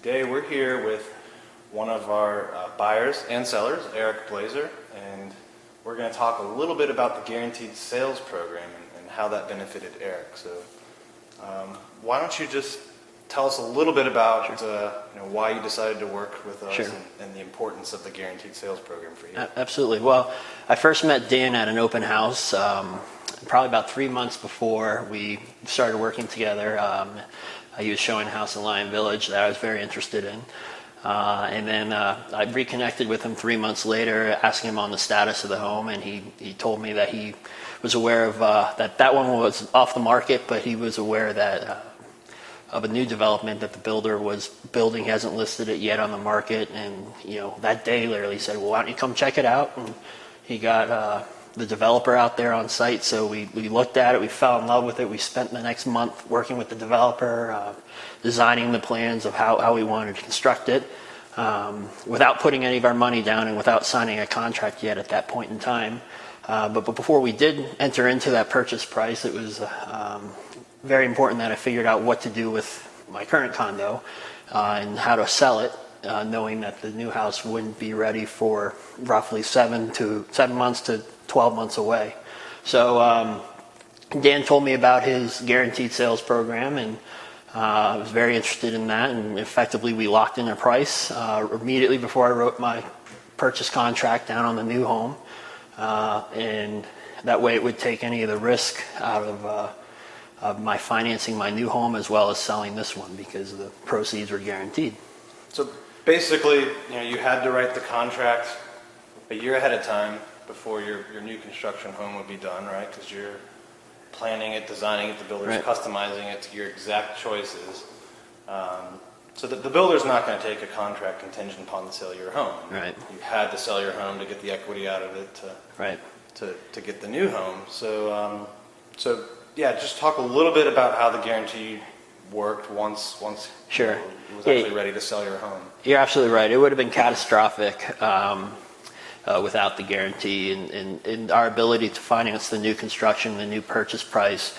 today we're here with one of our buyers and sellers, Eric Blazer, and we're going to talk a little bit about the guaranteed sales program and how that benefited Eric. So why don't you just tell us a little bit about why you decided to work with us. Sure. and the importance of the guaranteed sales program for you. Absolutely. Well, I first met Dan at an open house probably about 3 months before we started working together. He was showing a house in Lion Village that I was very interested in. And then I reconnected with him 3 months later, asking him on the status of the home, and he told me that he was aware of that one was off the market, but he was aware that of a new development that the builder was building. He hasn't listed it yet on the market, and that day literally said, well, why don't you come check it out? And he got the developer out there on site, so we looked at it, we fell in love with it. We spent the next month working with the developer, designing the plans of how we wanted to construct it, without putting any of our money down and without signing a contract yet at that point in time. But before we did enter into that purchase price, it was very important that I figured out what to do with my current condo and how to sell it, knowing that the new house wouldn't be ready for roughly 7 months to 12 months away. So Dan told me about his guaranteed sales program, and I was very interested in that, and effectively we locked in a price immediately before I wrote my purchase contract down on the new home, and that way it would take any of the risk out of my financing my new home as well as selling this one, because the proceeds were guaranteed. So basically, you had to write the contract a year ahead of time before your new construction home would be done, right? Because you're planning it, designing it, the builder's right. Customizing it to your exact choices. So that the builder's not going to take a contract contingent upon the sale of your home. Right. You had to sell your home to get the equity out of it to get the new home. So yeah, just talk a little bit about how the guarantee worked once Sure. you was actually ready to sell your home. You're absolutely right. It would have been catastrophic without the guarantee, and our ability to finance the new construction, the new purchase price.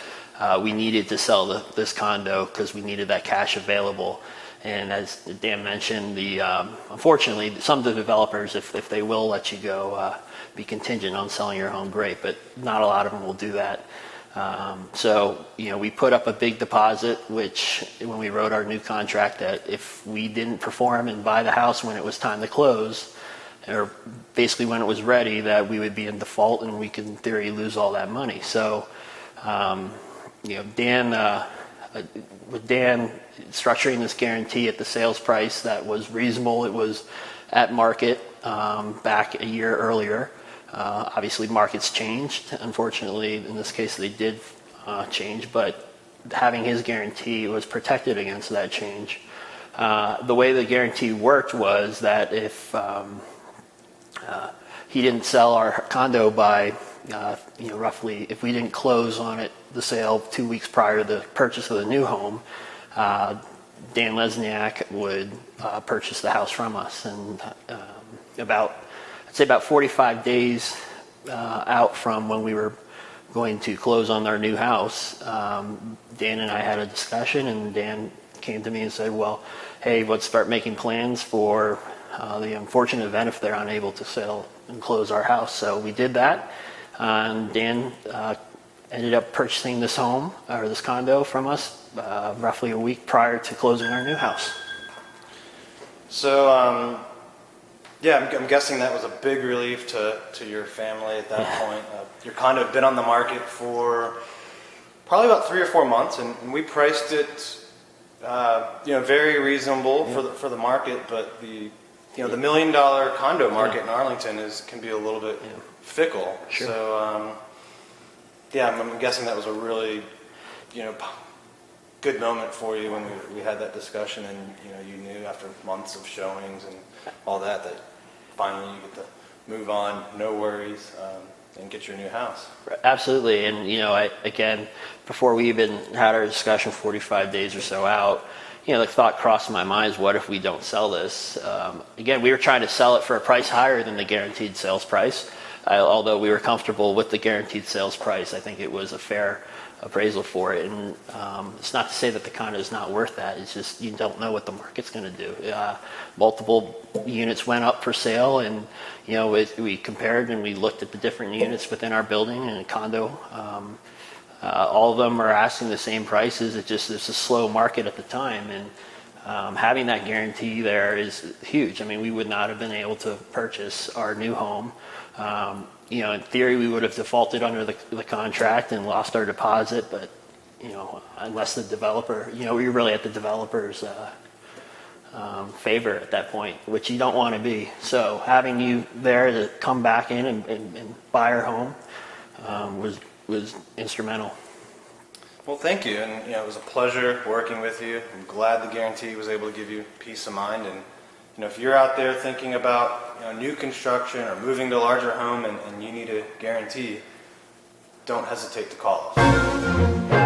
We needed to sell this condo because we needed that cash available. And as Dan mentioned, unfortunately, some of the developers, if they will let you go, be contingent on selling your home, great, but not a lot of them will do that. So we put up a big deposit, which when we wrote our new contract, that if we didn't perform and buy the house when it was time to close, or basically when it was ready, that we would be in default and we could in theory lose all that money. So Dan, with Dan structuring this guarantee at the sales price that was reasonable, it was at market back a year earlier. Obviously markets changed. Unfortunately, in this case they did change, but having his guarantee was protected against that change. The way the guarantee worked was that if he didn't sell our condo by roughly, if we didn't close on it, the sale 2 weeks prior to the purchase of the new home, Dan Lesniak would purchase the house from us. And I'd say about 45 days out from when we were going to close on our new house, Dan and I had a discussion, and Dan came to me and said, well, hey, let's start making plans for the unfortunate event if they're unable to sell and close our house. So we did that, and Dan ended up purchasing this home, or this condo, from us roughly a week prior to closing our new house. So yeah, I'm guessing that was a big relief to your family at that point. Your condo had been on the market for probably about 3 or 4 months, and we priced it, very reasonable for the market. But the the $1 million condo market in Arlington can be a little bit fickle. Sure. So I'm guessing that was a really good moment for you when we had that discussion, and you knew after months of showings and all that finally you get to move on, no worries, and get your new house. Absolutely. And again, before we even had our discussion 45 days or so out, the thought crossed my mind is, what if we don't sell this? Again, we were trying to sell it for a price higher than the guaranteed sales price. although we were comfortable with the guaranteed sales price, I think it was a fair appraisal for it. And it's not to say that the condo is not worth that. It's just you don't know what the market's going to do. Multiple units went up for sale, and we compared and we looked at the different units within our building and a condo. All of them are asking the same prices. It's a slow market at the time, and having that guarantee there is huge. I mean, we would not have been able to purchase our new home. In theory, we would have defaulted under the contract and lost our deposit, but unless the developer, we were really at the developer's favor at that point, which you don't want to be. So having you there to come back in and buy our home was instrumental. Well, thank you, and it was a pleasure working with you. I'm glad the guarantee was able to give you peace of mind. And if you're out there thinking about new construction or moving to a larger home and you need a guarantee, don't hesitate to call us.